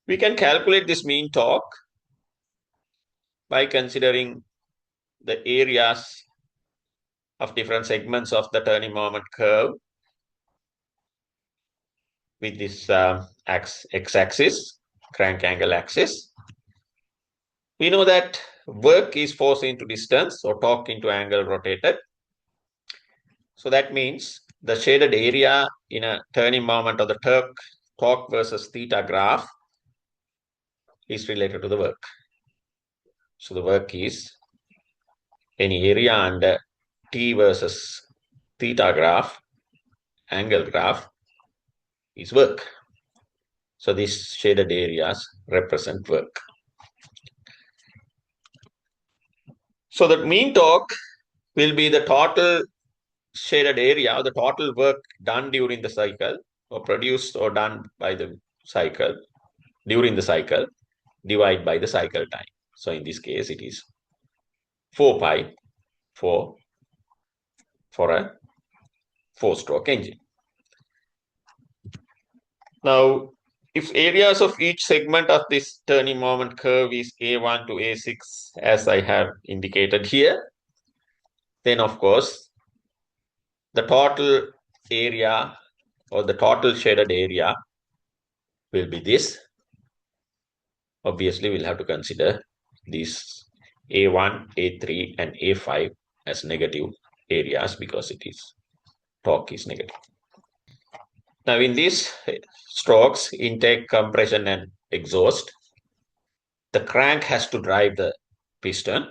We can calculate this mean torque by considering the areas of different segments of the turning moment curve with this x-axis, crank angle axis. We know that work is force into distance or torque into angle rotated. So that means the shaded area in a turning moment of the torque versus theta graph is related to the work. So the work is any area under t versus theta graph, angle graph, is work. So these shaded areas represent work. So the mean torque will be the total shaded area or the total work done during the cycle or produced or done by the cycle during the cycle divided by the cycle time. So in this case, it is 4 pi for a 4-stroke engine. Now, if areas of each segment of this turning moment curve is A1 to A6, as I have indicated here, then of course, the total area or the total shaded area will be this. Obviously, we'll have to consider these A1, A3, and A5 as negative areas because torque is negative. Now, in these strokes, intake, compression, and exhaust, the crank has to drive the piston,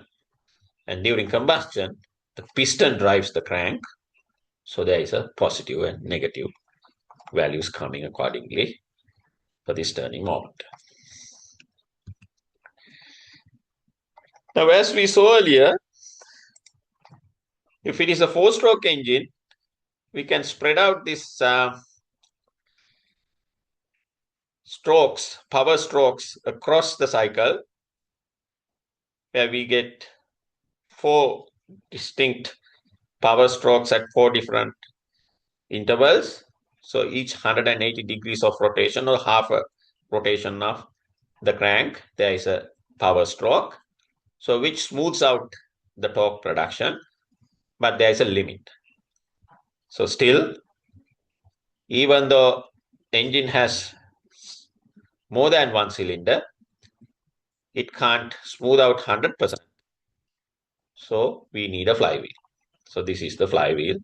and during combustion, the piston drives the crank. So there is a positive and negative values coming accordingly for this turning moment. Now, as we saw earlier, if it is a 4-stroke engine, we can spread out this power strokes across the cycle, where we get 4 distinct power strokes at 4 different intervals. So each 180 degrees of rotation or half a rotation of the crank, there is a power stroke. So which smooths out the torque production, but there is a limit. So still, even though engine has more than one cylinder, it can't smooth out 100%. So we need a flywheel. So this is the flywheel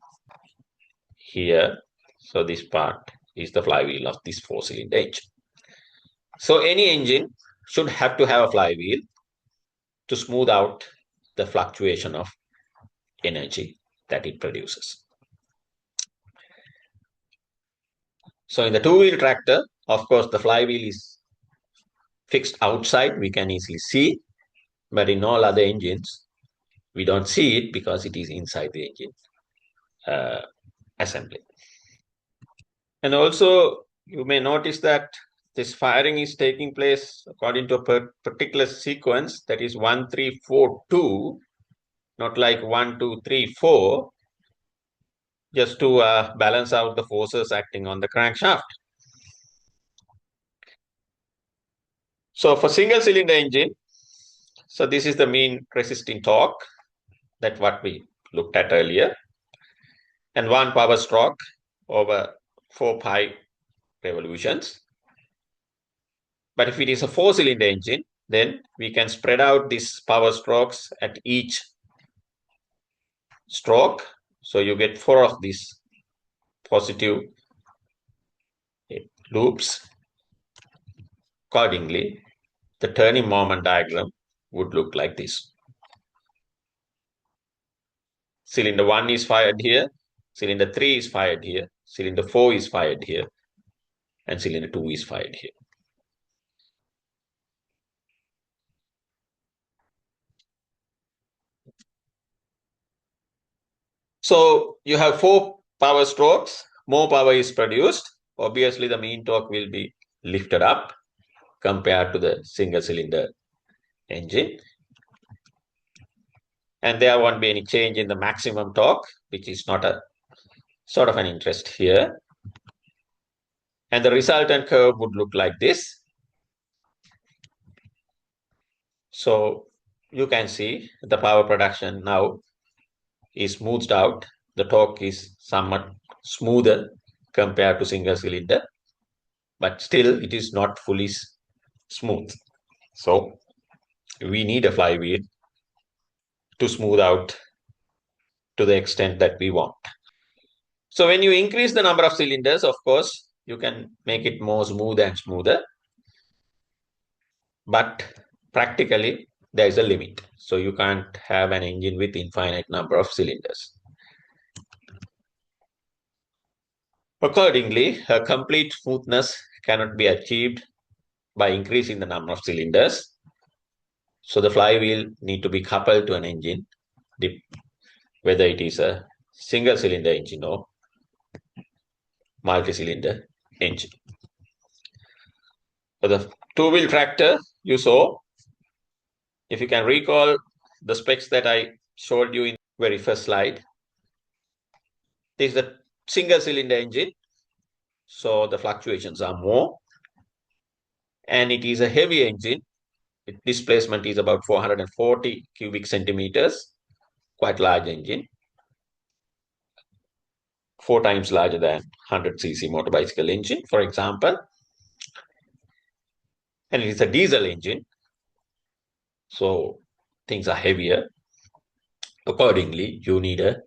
here. So this part is the flywheel of this 4-cylinder engine. So any engine should have to have a flywheel to smooth out the fluctuation of energy that it produces. So in the 2-wheel tractor, of course, the flywheel is fixed outside. We can easily see, but in all other engines, we don't see it because it is inside the engine assembly. And also, you may notice that this firing is taking place according to a particular sequence, that is 1, 3, 4, 2, not like 1, 2, 3, 4, just to balance out the forces acting on the crankshaft. So for single cylinder engine, so this is the mean resisting torque, that what we looked at earlier, and 1 power stroke over 4 pi revolutions. But if it is a 4-cylinder engine, then we can spread out these power strokes at each stroke. So you get 4 of these positive loops. Accordingly, the turning moment diagram would look like this. Cylinder 1 is fired here, cylinder 3 is fired here, cylinder 4 is fired here, and cylinder 2 is fired here. So you have 4 power strokes, more power is produced. Obviously, the mean torque will be lifted up compared to the single cylinder engine. And there won't be any change in the maximum torque, which is not a sort of an interest here. And the resultant curve would look like this. So you can see the power production now is smoothed out. The torque is somewhat smoother compared to single cylinder, but still it is not fully smooth. So we need a flywheel to smooth out to the extent that we want. So when you increase the number of cylinders, of course, you can make it more smooth and smoother, but practically there is a limit. So you can't have an engine with infinite number of cylinders. Accordingly, a complete smoothness cannot be achieved by increasing the number of cylinders. So the flywheel need to be coupled to an engine, whether it is a single cylinder engine or multi-cylinder engine. For the two-wheel tractor you saw, if you can recall the specs that I showed you in the very first slide, this is a single cylinder engine, so the fluctuations are more, and it is a heavy engine. Its displacement is about 440 cubic centimeters, quite large engine, 4 times larger than 100cc motorbicycle engine, for example. And it is a diesel engine, so things are heavier. Accordingly, you need a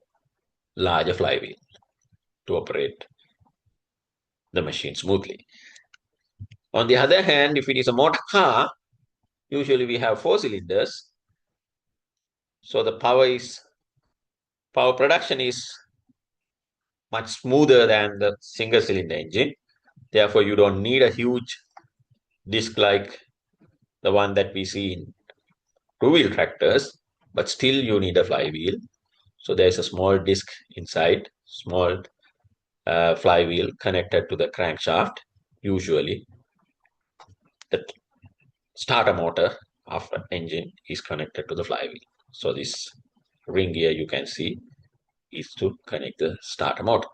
larger flywheel to operate the machine smoothly. On the other hand, if it is a motor car, usually we have 4 cylinders. So the power production is much smoother than the single cylinder engine. Therefore, you don't need a huge disc like the one that we see in two-wheel tractors, but still you need a flywheel. So there's a small disc inside, small flywheel connected to the crankshaft. Usually, the starter motor of an engine is connected to the flywheel. So this ring here you can see is to connect the starter motor.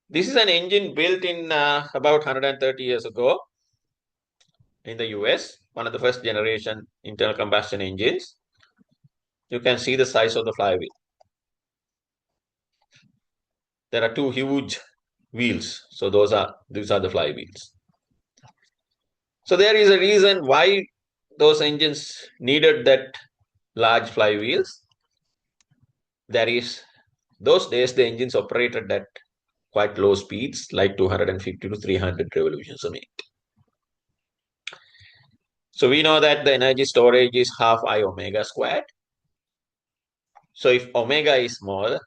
This is an engine built in about 130 years ago in the US, one of the first generation internal combustion engines. You can see the size of the flywheel. There are two huge wheels. So these are the flywheels. So there is a reason why those engines needed that large flywheels. There is, those days the engines operated at quite low speeds, like 250 to 300 revolutions a minute. So we know that the energy storage is half I omega squared. So if omega is small,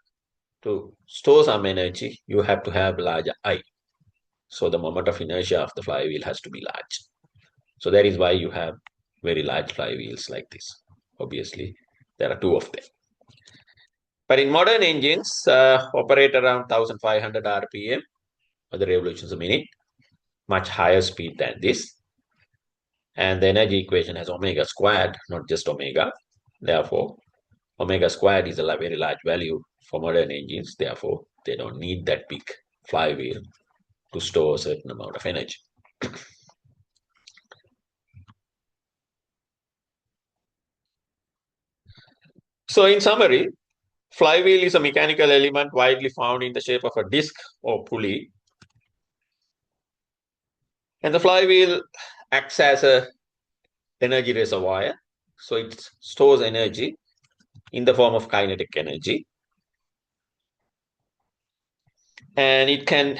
to store some energy, you have to have larger I. So the moment of inertia of the flywheel has to be large. So that is why you have very large flywheels like this. Obviously, there are two of them. But in modern engines, operate around 1500 RPM, or the revolutions a minute, much higher speed than this. And the energy equation has omega squared, not just omega. Therefore, omega squared is a very large value for modern engines. Therefore, they don't need that big flywheel to store a certain amount of energy. So in summary, flywheel is a mechanical element widely found in the shape of a disc or pulley. And the flywheel acts as a energy reservoir. So it stores energy in the form of kinetic energy. And it can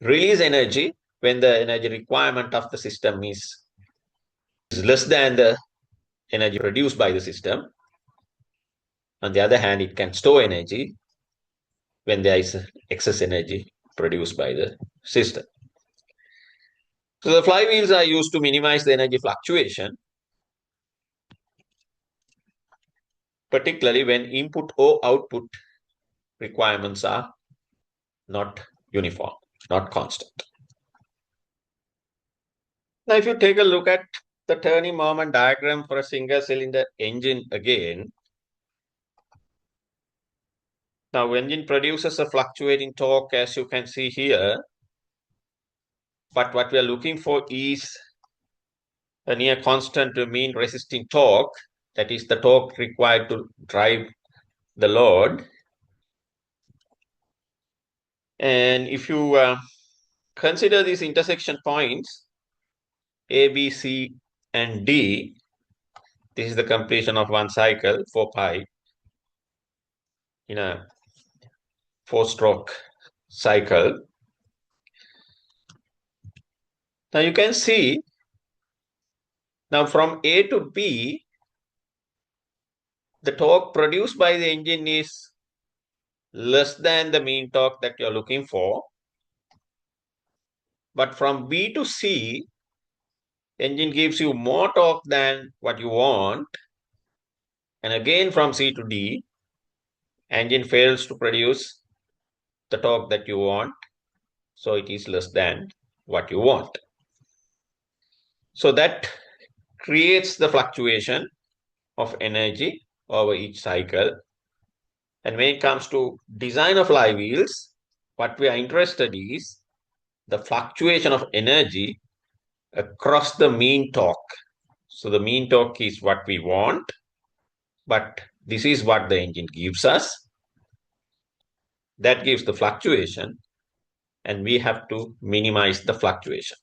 release energy when the energy requirement of the system is less than the energy produced by the system. On the other hand, it can store energy when there is excess energy produced by the system. So the flywheels are used to minimize the energy fluctuation, particularly when input or output requirements are not uniform, not constant. Now, if you take a look at the turning moment diagram for a single cylinder engine again, now engine produces a fluctuating torque, as you can see here. But what we are looking for is a near constant mean resisting torque, that is the torque required to drive the load. And if you consider these intersection points A, B, C, and D, this is the completion of one cycle, 4 pi, in a 4-stroke cycle. Now you can see, now from A to B, the torque produced by the engine is less than the mean torque that you're looking for. But from B to C, engine gives you more torque than what you want. And again from C to D, engine fails to produce the torque that you want. So it is less than what you want. So that creates the fluctuation of energy over each cycle. And when it comes to design of flywheels, what we are interested in is the fluctuation of energy across the mean torque. So the mean torque is what we want, but this is what the engine gives us. That gives the fluctuation, and we have to minimize the fluctuation.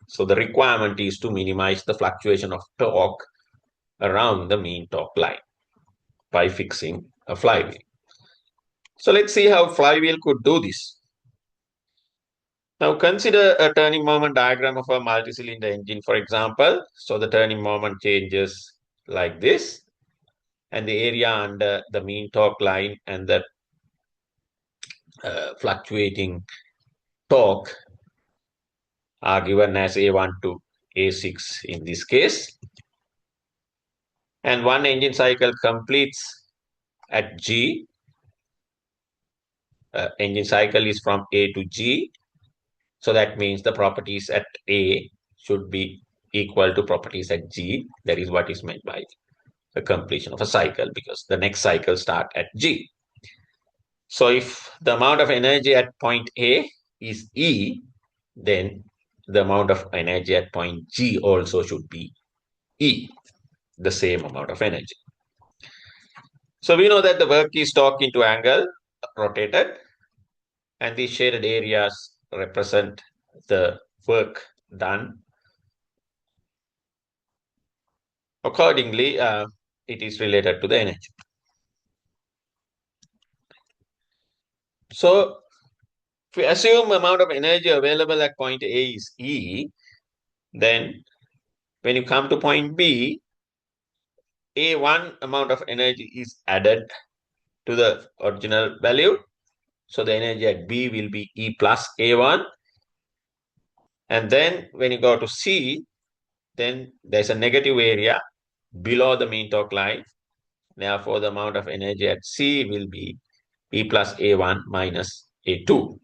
So the requirement is to minimize the fluctuation of torque around the mean torque line by fixing a flywheel. So let's see how flywheel could do this. Now consider a turning moment diagram of a multi-cylinder engine, for example. So the turning moment changes like this, and the area under the mean torque line and the fluctuating torque are given as A1 to A6 in this case. And one engine cycle completes at G. Engine cycle is from A to G. So that means the properties at A should be equal to properties at G. That is what is meant by the completion of a cycle, because the next cycle starts at G. So if the amount of energy at point A is E, then the amount of energy at point G also should be E, the same amount of energy. So we know that the work is torque into angle rotated, and these shaded areas represent the work done. Accordingly, it is related to the energy. So if we assume amount of energy available at point A is E, then when you come to point B, A1 amount of energy is added to the original value. So the energy at B will be E plus A1. And then when you go to C, then there's a negative area below the mean torque line. Therefore, the amount of energy at C will be E plus A1 minus A2.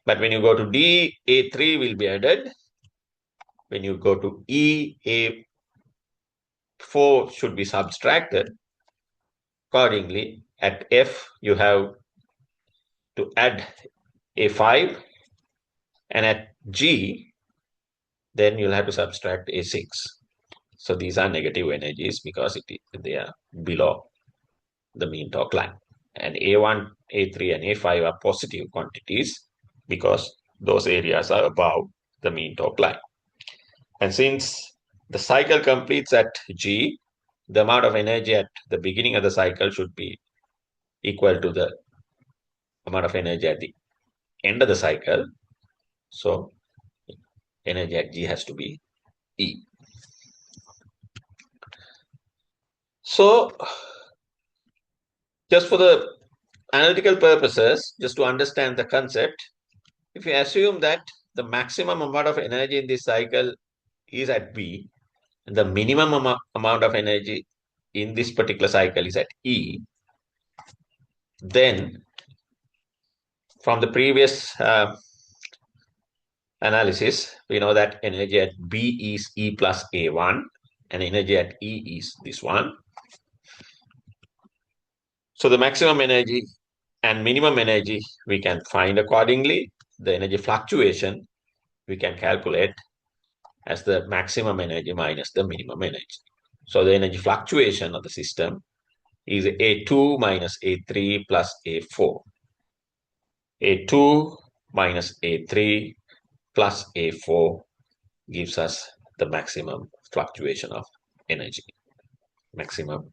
But when you go to D, A3 will be added. When you go to E, A4 should be subtracted. Accordingly, at F, you have to add A5. And at G, then you'll have to subtract A6. So these are negative energies because they are below the mean torque line. And A1, A3, and A5 are positive quantities because those areas are above the mean torque line. And since the cycle completes at G, the amount of energy at the beginning of the cycle should be equal to the amount of energy at the end of the cycle. So energy at G has to be E. So just for the analytical purposes, just to understand the concept, if you assume that the maximum amount of energy in this cycle is at B, and the minimum amount of energy in this particular cycle is at E, then from the previous analysis, we know that energy at B is E plus A1, and energy at E is this one. So the maximum energy and minimum energy we can find accordingly. The energy fluctuation we can calculate as the maximum energy minus the minimum energy. So the energy fluctuation of the system is A2 minus A3 plus A4. A2 minus A3 plus A4 gives us the maximum fluctuation of energy. Maximum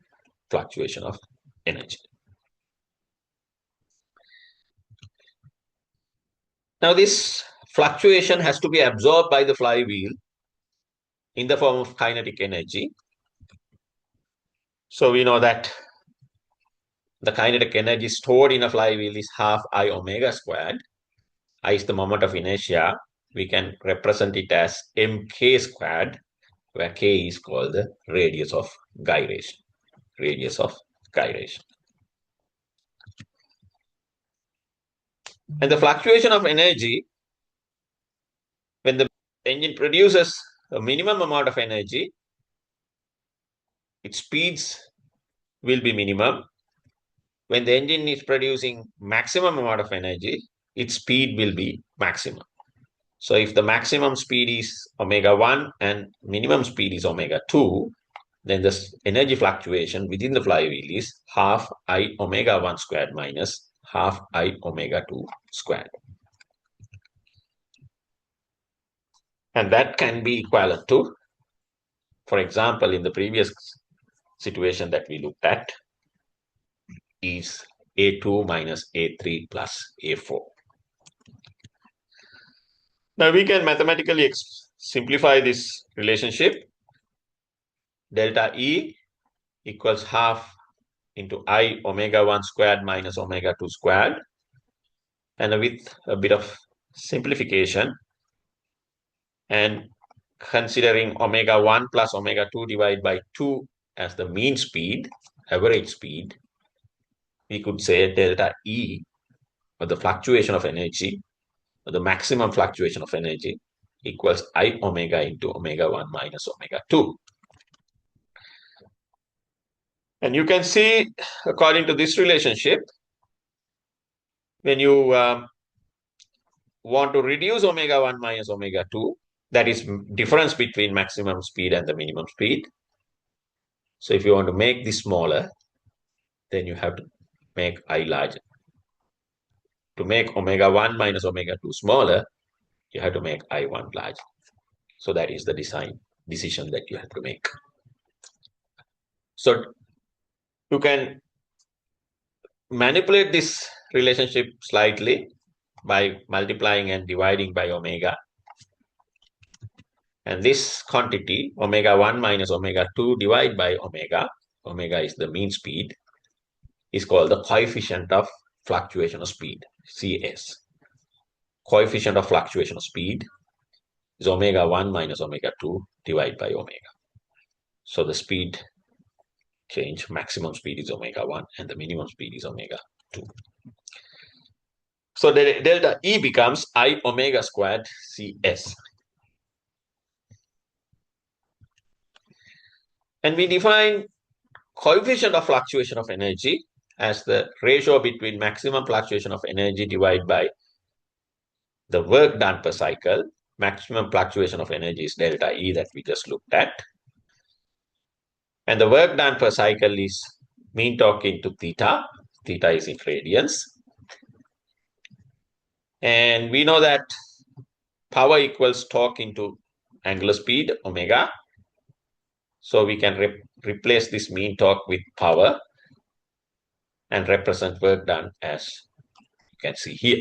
fluctuation of energy. Now this fluctuation has to be absorbed by the flywheel in the form of kinetic energy. So we know that the kinetic energy stored in a flywheel is half I omega squared. I is the moment of inertia. We can represent it as mk squared, where k is called the radius of gyration. Radius of gyration. And the fluctuation of energy, when the engine produces a minimum amount of energy, its speeds will be minimum. When the engine is producing maximum amount of energy, its speed will be maximum. So if the maximum speed is omega 1 and minimum speed is omega 2, then the energy fluctuation within the flywheel is half I omega 1 squared minus half I omega 2 squared. And that can be equivalent to, for example, in the previous situation that we looked at, is A2 minus A3 plus A4. Now we can mathematically simplify this relationship. Delta E equals half into I omega 1 squared minus omega 2 squared. And with a bit of simplification and considering omega 1 plus omega 2 divided by 2 as the mean speed, average speed, we could say delta E, or the fluctuation of energy, or the maximum fluctuation of energy, equals I omega into omega 1 minus omega 2. And you can see, according to this relationship, when you want to reduce omega 1 minus omega 2, that is difference between maximum speed and the minimum speed. So if you want to make this smaller, then you have to make I larger. To make omega 1 minus omega 2 smaller, you have to make I1 larger. So that is the decision that you have to make. So you can manipulate this relationship slightly by multiplying and dividing by omega. And this quantity, omega 1 minus omega 2 divided by omega, omega is the mean speed, is called the coefficient of fluctuation of speed, CS. Coefficient of fluctuation of speed is omega 1 minus omega 2 divided by omega. So the speed change, maximum speed is omega 1 and the minimum speed is omega 2. So the delta E becomes I omega squared CS. And we define coefficient of fluctuation of energy as the ratio between maximum fluctuation of energy divided by the work done per cycle. Maximum fluctuation of energy is delta E that we just looked at. And the work done per cycle is mean torque into theta. Theta is in radians. And we know that power equals torque into angular speed, omega. So we can replace this mean torque with power and represent work done as you can see here.